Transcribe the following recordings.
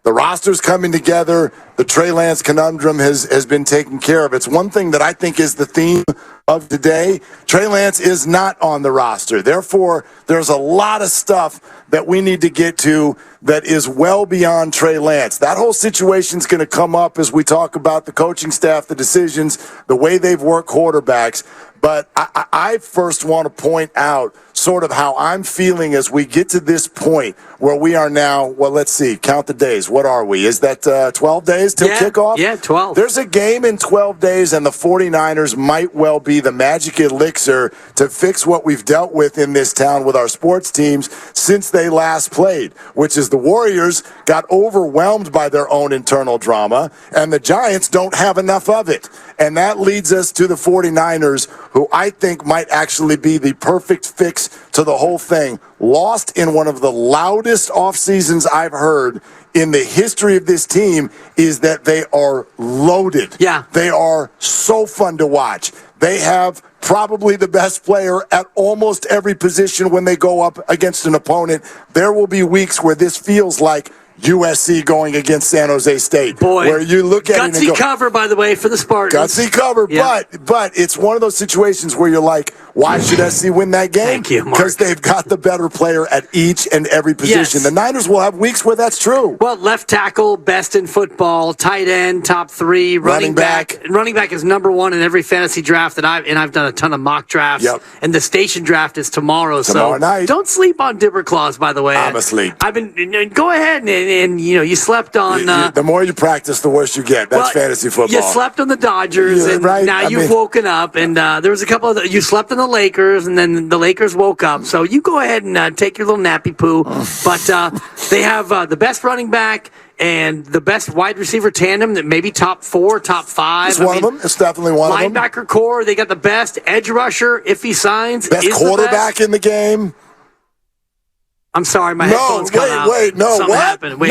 The roster's coming together. The Trey Lance conundrum has been taken care of. It's one thing that I think is the theme of today. Trey Lance is not on the roster. Therefore, there's a lot of stuff that we need to get to that is well beyond Trey Lance. That whole situation's going to come up as we talk about the coaching staff, the decisions, the way they've worked quarterbacks. But I first want to point out sort of how I'm feeling as we get to this point where we are now, well, let's see, count the days. What are we? Is that 12 days till kickoff? Yeah, 12. There's a game in 12 days, and the 49ers might well be the magic elixir to fix what we've dealt with in this town with our sports teams since they last played, which is the Warriors got overwhelmed by their own internal drama, and the Giants don't have enough of it. And that leads us to the 49ers, who I think might actually be the perfect fix to the whole thing. Lost in one of the loudest off seasons I've heard in the history of this team is that they are loaded. Yeah. They are so fun to watch. They have probably the best player at almost every position when they go up against an opponent. There will be weeks where this feels like USC going against San Jose State. Boy, where you look at it and go, gutsy cover, by the way, for the Spartans. Gutsy cover, yeah. but it's one of those situations where you're like, why should SC win that game? Thank you, Mark. Because they've got the better player at each and every position. Yes. The Niners will have weeks where that's true. Well, left tackle, best in football, tight end, top 3, running back. Running back is number 1 in every fantasy draft that I've done a ton of mock drafts. Yep. And the station draft is tomorrow. Tomorrow night. Don't sleep on Dibber Claus, by the way. I'm asleep. Go ahead and you slept on. The more you practice, the worse you get. That's fantasy football. You slept on the Dodgers, and right? now you've woken up. And there was a couple of you slept on the Lakers, and then the Lakers woke up. So you go ahead and take your little nappy poo. But they have the best running back and the best wide receiver tandem, that maybe top 4, top 5. It's one of them. It's definitely one of them. Linebacker core, they got the best edge rusher if he signs. Best quarterback in the game. I'm sorry, my headphones cut out. No, Something what? happened. Wait.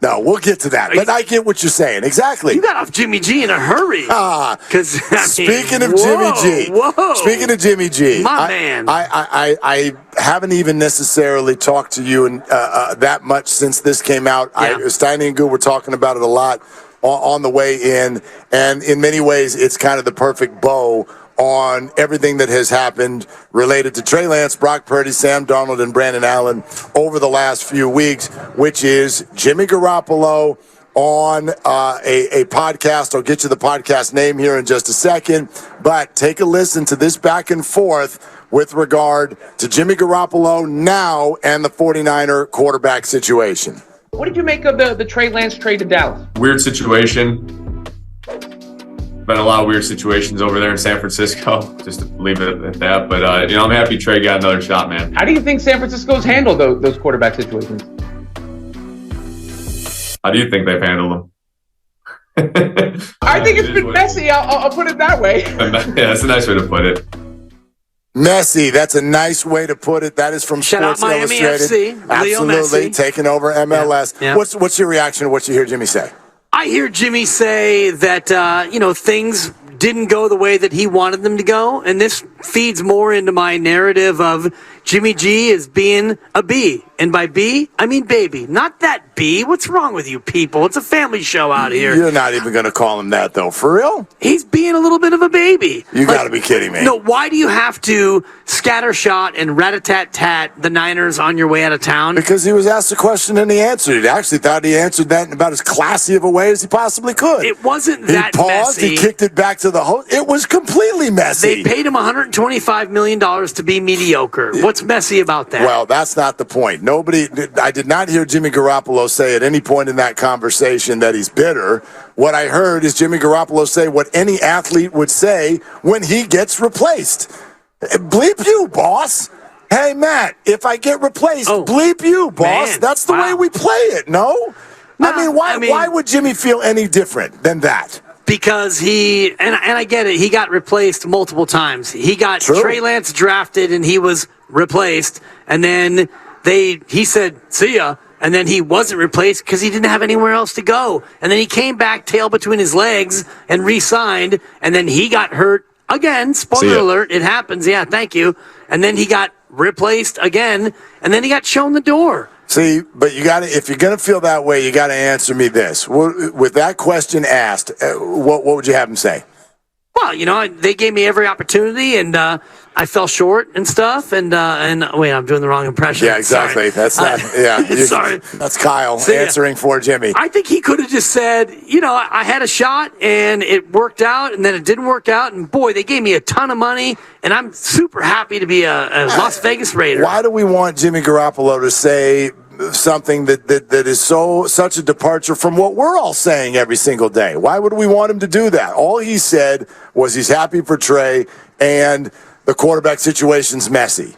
No, we'll get to that. But I get what you're saying. Exactly. You got off Jimmy G in a hurry. Speaking of Jimmy G. Speaking of Jimmy G. Man. I haven't even necessarily talked to you that much since this came out. Yeah. Steiny and Good were talking about it a lot on the way in. And in many ways, it's kind of the perfect bow on everything that has happened related to Trey Lance, Brock Purdy, Sam Darnold, and Brandon Allen over the last few weeks, which is Jimmy Garoppolo on a podcast. I'll get you the podcast name here in just a second, but take a listen to this back and forth with regard to Jimmy Garoppolo now and the 49er quarterback situation. What did you make of the Trey Lance trade to Dallas? Weird situation. Been a lot of weird situations over there in San Francisco, just to leave it at that. But, I'm happy Trey got another shot, man. How do you think San Francisco's handled those quarterback situations? How do you think they've handled them? I think it's been messy. I'll put it that way. Yeah, that's a nice way to put it. Messy. That's a nice way to put it. That is from Shout Sports out Miami Illustrated. FC. Absolutely. Taking over MLS. Yeah. What's your reaction to what you hear Jimmy say? I hear Jimmy say that, things didn't go the way that he wanted them to go. And this feeds more into my narrative of Jimmy G is being a B. And by B, I mean baby. Not that B. What's wrong with you people? It's a family show out here. You're not even going to call him that, though. For real? He's being a little bit of a baby. You got to be kidding me. No, why do you have to scattershot and rat-a-tat-tat the Niners on your way out of town? Because he was asked a question and he answered it. I actually thought he answered that in about as classy of a way as he possibly could. It wasn't that He paused, messy. he kicked it back to the host. It was completely messy. They paid him $125 million to be mediocre. What's messy about that? Well, that's not the point. I did not hear Jimmy Garoppolo say at any point in that conversation that he's bitter. What I heard is Jimmy Garoppolo say what any athlete would say when he gets replaced. Bleep you, boss. Hey, Matt, if I get replaced, bleep you, boss. Man. That's the way we play it, no? Why would Jimmy feel any different than that? Because and I get it, he got replaced multiple times. He got Trey Lance drafted and he was replaced, and then he said, see ya, and then he wasn't replaced because he didn't have anywhere else to go. And then he came back tail between his legs and re-signed, and then he got hurt again. Spoiler alert, it happens. Yeah, thank you. And then he got replaced again, and then he got shown the door. See, but you got to, if you're going to feel that way, you got to answer me this. With that question asked, what would you have him say? Well, they gave me every opportunity, and I fell short and stuff. And wait, I'm doing the wrong impression. Yeah, exactly. Sorry. That's not. Yeah, sorry. That's Kyle answering for Jimmy. I think he could have just said, I had a shot and it worked out, and then it didn't work out. And boy, they gave me a ton of money, and I'm super happy to be a Las Vegas Raider. Why do we want Jimmy Garoppolo to say something that is such a departure from what we're all saying every single day? Why would we want him to do that? All he said was he's happy for Trey and the quarterback situation's messy.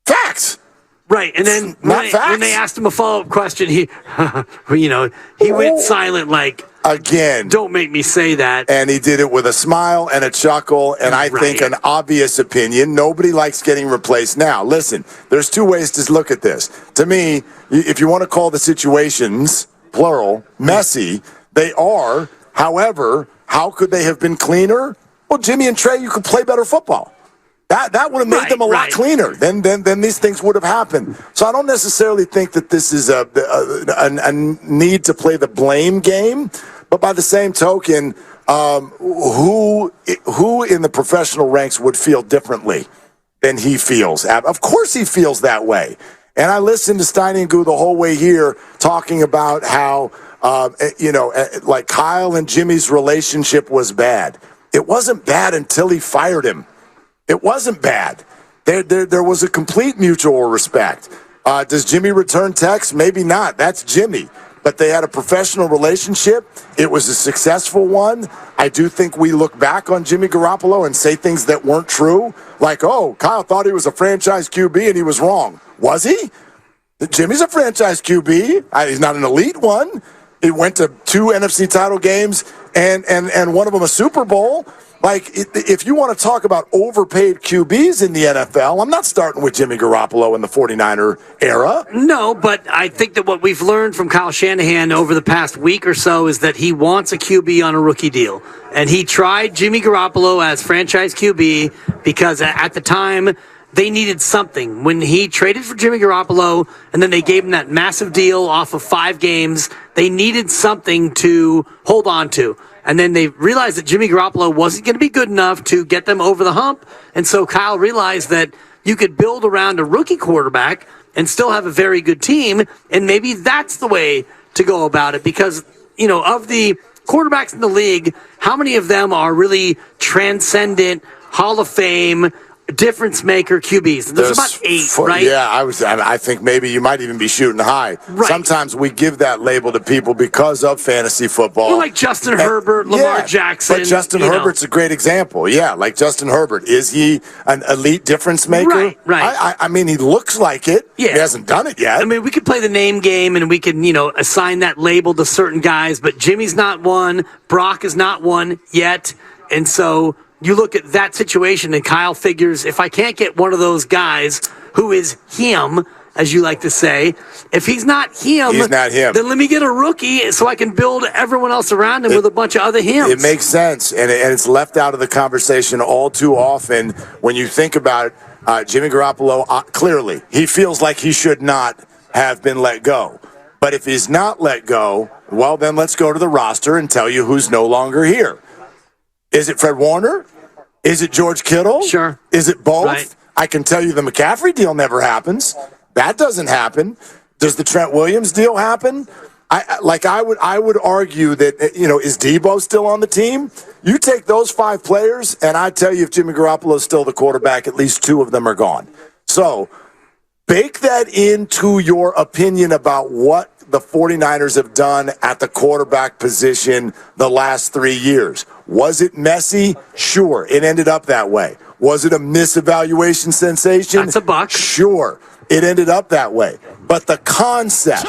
Facts. Right, and then when they asked him a follow-up question, he went silent like, again, don't make me say that. And he did it with a smile and a chuckle, and I think an obvious opinion. Nobody likes getting replaced. Now, listen, there's two ways to look at this. To me, if you want to call the situations, plural, messy, they are. However, how could they have been cleaner? Well, Jimmy and Trey, you could play better football. That would have made them a lot cleaner. Then these things would have happened. So I don't necessarily think that this is a need to play the blame game. But by the same token, who in the professional ranks would feel differently than he feels? Of course he feels that way. And I listened to Steiny and Goo the whole way here talking about how, like Kyle and Jimmy's relationship was bad. It wasn't bad until he fired him. It wasn't bad. There was a complete mutual respect. Does Jimmy return texts? Maybe not. That's Jimmy. But they had a professional relationship. It was a successful one. I do think we look back on Jimmy Garoppolo and say things that weren't true. Like, oh, Kyle thought he was a franchise QB and he was wrong. Was he? Jimmy's a franchise QB. He's not an elite one. He went to 2 NFC title games and one of them a Super Bowl. Like, if you want to talk about overpaid QBs in the NFL, I'm not starting with Jimmy Garoppolo in the 49er era. No, but I think that what we've learned from Kyle Shanahan over the past week or so is that he wants a QB on a rookie deal. And he tried Jimmy Garoppolo as franchise QB because at the time they needed something. When he traded for Jimmy Garoppolo and then they gave him that massive deal off of 5 games, they needed something to hold on to. And then they realized that Jimmy Garoppolo wasn't going to be good enough to get them over the hump. And so Kyle realized that you could build around a rookie quarterback and still have a very good team. And maybe that's the way to go about it because, of the quarterbacks in the league, how many of them are really transcendent, Hall of Fame, difference maker QBs? There's about 8, right? Yeah, I think maybe you might even be shooting high. Right. Sometimes we give that label to people because of fantasy football. Well, like Justin Herbert, Lamar Jackson. But Justin Herbert's a great example. Yeah, like Justin Herbert. Is he an elite difference maker? Right. I mean, he looks like it. Yeah. He hasn't done it yet. I mean, we could play the name game and we can, assign that label to certain guys, but Jimmy's not one. Brock is not one yet. And so you look at that situation and Kyle figures if I can't get one of those guys who is him, as you like to say, if he's not him, then let me get a rookie so I can build everyone else around him with a bunch of other hims. It makes sense, and it's left out of the conversation all too often when you think about Jimmy Garoppolo. Clearly, he feels like he should not have been let go. But if he's not let go, well, then let's go to the roster and tell you who's no longer here. Is it Fred Warner? Is it George Kittle? Sure. Is it both? Right. I can tell you the McCaffrey deal never happens. That doesn't happen. Does the Trent Williams deal happen? I would argue that, is Debo still on the team? You take those 5 players, and I tell you if Jimmy Garoppolo is still the quarterback, at least 2 of them are gone. So bake that into your opinion about what the 49ers have done at the quarterback position the last 3 years. Was it messy? Sure. It ended up that way. Was it a misevaluation sensation? That's a buck. Sure. It ended up that way. But the concept,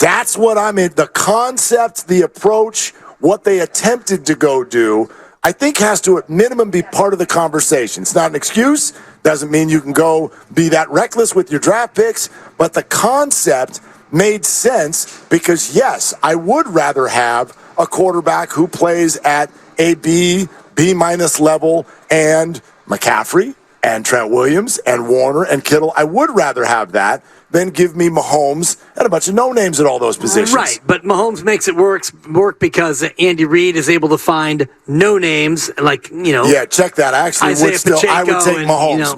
that's what I'm in. The concept, the approach, what they attempted to go do, I think has to at minimum be part of the conversation. It's not an excuse. Doesn't mean you can go be that reckless with your draft picks. But the concept made sense because, yes, I would rather have a quarterback who plays at a B minus level and McCaffrey, and Trent Williams and Warner and Kittle. I would rather have that than give me Mahomes and a bunch of no-names at all those positions. Right, but Mahomes makes it work because Andy Reid is able to find no-names like, Yeah, check that. I actually Isaiah I would take Pacheco Mahomes,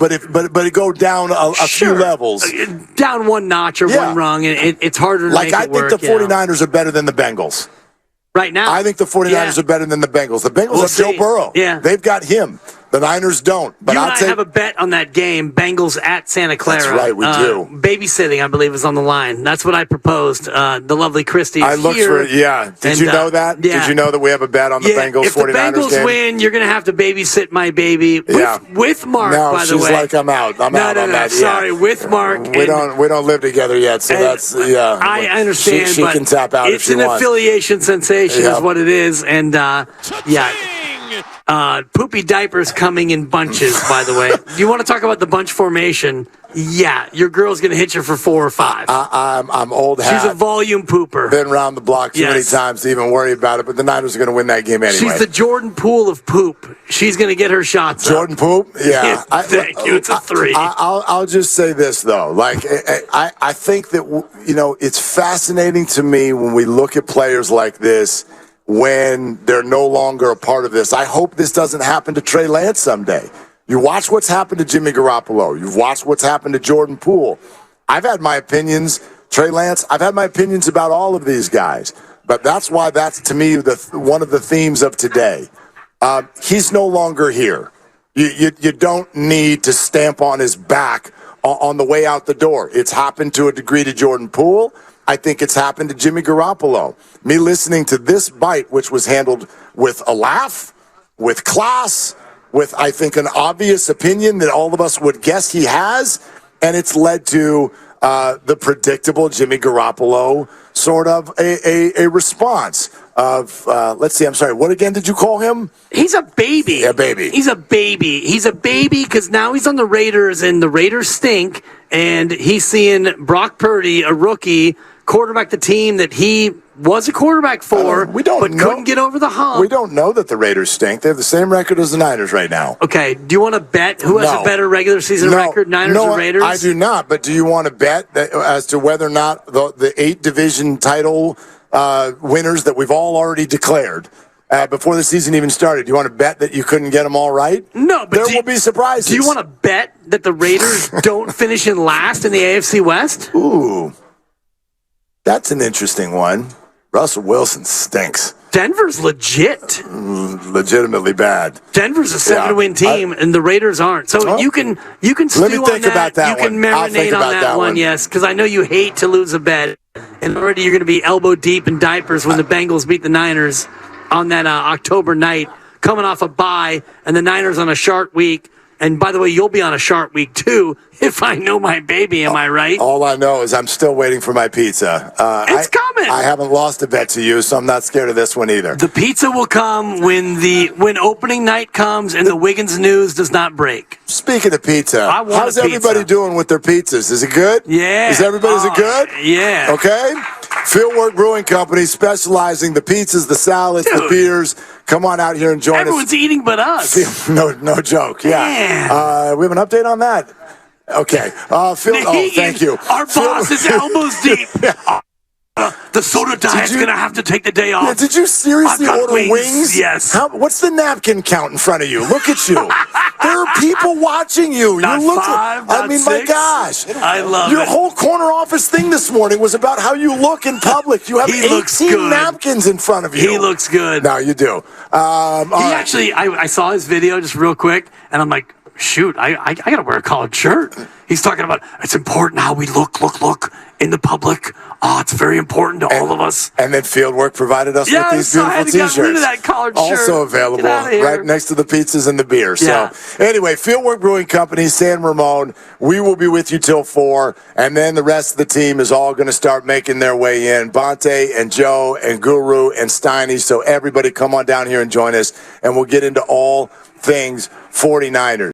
but it go down a few levels. Down one notch or one rung, and it's harder to make it work. I think the 49ers are better than the Bengals. Right now. I think the 49ers are better than the Bengals. The Bengals have Joe Burrow. Yeah. They've got him. The Niners don't. But you and I have a bet on that game, Bengals at Santa Clara. That's right, we do. Babysitting, I believe, is on the line. That's what I proposed. The lovely Christy is I looked here. for it, yeah. Did you know that? Yeah. Did you know that we have a bet on the Bengals 49ers If the Bengals game? win, you're going to have to babysit my baby with Mark, by the way. No, she's like, I'm out. I'm out on that. Sorry, with Mark. We don't live together yet, so that's, I understand, she can tap out if she it's wants. an affiliation sensation is what it is. And, poopy diapers coming in bunches, by the way. Do you want to talk about the bunch formation? Yeah, your girl's going to hit you for 4 or 5. I'm old hat. She's a volume pooper. Been around the block too many times to even worry about it, but the Niners are going to win that game anyway. She's the Jordan Poole of poop. She's going to get her shots Jordan Poole? Yeah. Thank you. It's a 3. I'll just say this, though. Like, I think that, it's fascinating to me when we look at players like this when they're no longer a part of this. I hope this doesn't happen to Trey Lance someday. You watch what's happened to Jimmy Garoppolo. You've watched what's happened to Jordan Poole. I've had my opinions. Trey Lance, I've had my opinions about all of these guys. But that's why that's, to me, one of the themes of today. He's no longer here. You don't need to stamp on his back on the way out the door. It's happened to a degree to Jordan Poole. I think it's happened to Jimmy Garoppolo. Me listening to this bite, which was handled with a laugh, with class, with, I think, an obvious opinion that all of us would guess he has, and it's led to the predictable Jimmy Garoppolo sort of a response of, let's see, I'm sorry, what again did you call him? He's a baby. Yeah, baby. He's a baby. He's a baby because now he's on the Raiders, and the Raiders stink, and he's seeing Brock Purdy, a rookie, quarterback the team that he was a quarterback for, couldn't get over the hump. We don't know that the Raiders stink. They have the same record as the Niners right now. Okay, do you want to bet who has a better regular season record, Niners or Raiders? I do not, but do you want to bet as to whether or not the 8 division title winners that we've all already declared before the season even started, do you want to bet that you couldn't get them all right? No, but there will be surprises. Do you want to bet that the Raiders don't finish in last in the AFC West? Ooh, that's an interesting one. Russell Wilson stinks. Denver's legit. Legitimately bad. Denver's a 7-win team, and the Raiders aren't. So you can stew let me think on that. About that. You can marinate on that one, yes, because I know you hate to lose a bet, and already you're going to be elbow deep in diapers when the Bengals beat the Niners on that October night, coming off a bye, and the Niners on a sharp week. And by the way, you'll be on a sharp week too, if I know my baby. Am I right? All I know is I'm still waiting for my pizza. It's coming. I haven't lost a bet to you, so I'm not scared of this one either. The pizza will come when opening night comes and the Wiggins news does not break. Speaking of pizza, how's everybody doing with their pizzas? Is it good? Yeah. Is it good? Yeah. Okay. Fieldwork Brewing Company, specializing the pizzas, the salads, the beers. Come on out here and join us. Everyone's eating but us. No joke. Yeah. We have an update on that. Okay. Thank you. Our boss is elbows deep. The soda diet's going to have to take the day off. Yeah, did you seriously order wings? Yes. What's the napkin count in front of you? Look at you. There are people watching you. Not you look five, I mean, 6. my gosh. I love Your it. whole corner office thing this morning was about how you look in public. You have 18 napkins in front of you. He looks good. No, you do. Actually, I saw his video just real quick, and I'm like, shoot, I got to wear a collared shirt. He's talking about it's important how we look in the public. Oh, it's very important to all of us. And then Fieldwork provided us with these beautiful T-shirts. Got rid of that collared shirt. Also available right next to the pizzas and the beer. Yeah. So anyway, Fieldwork Brewing Company, San Ramon. We will be with you till 4, and then the rest of the team is all going to start making their way in. Bonte and Joe and Guru and Steiny. So everybody come on down here and join us, and we'll get into all things 49ers.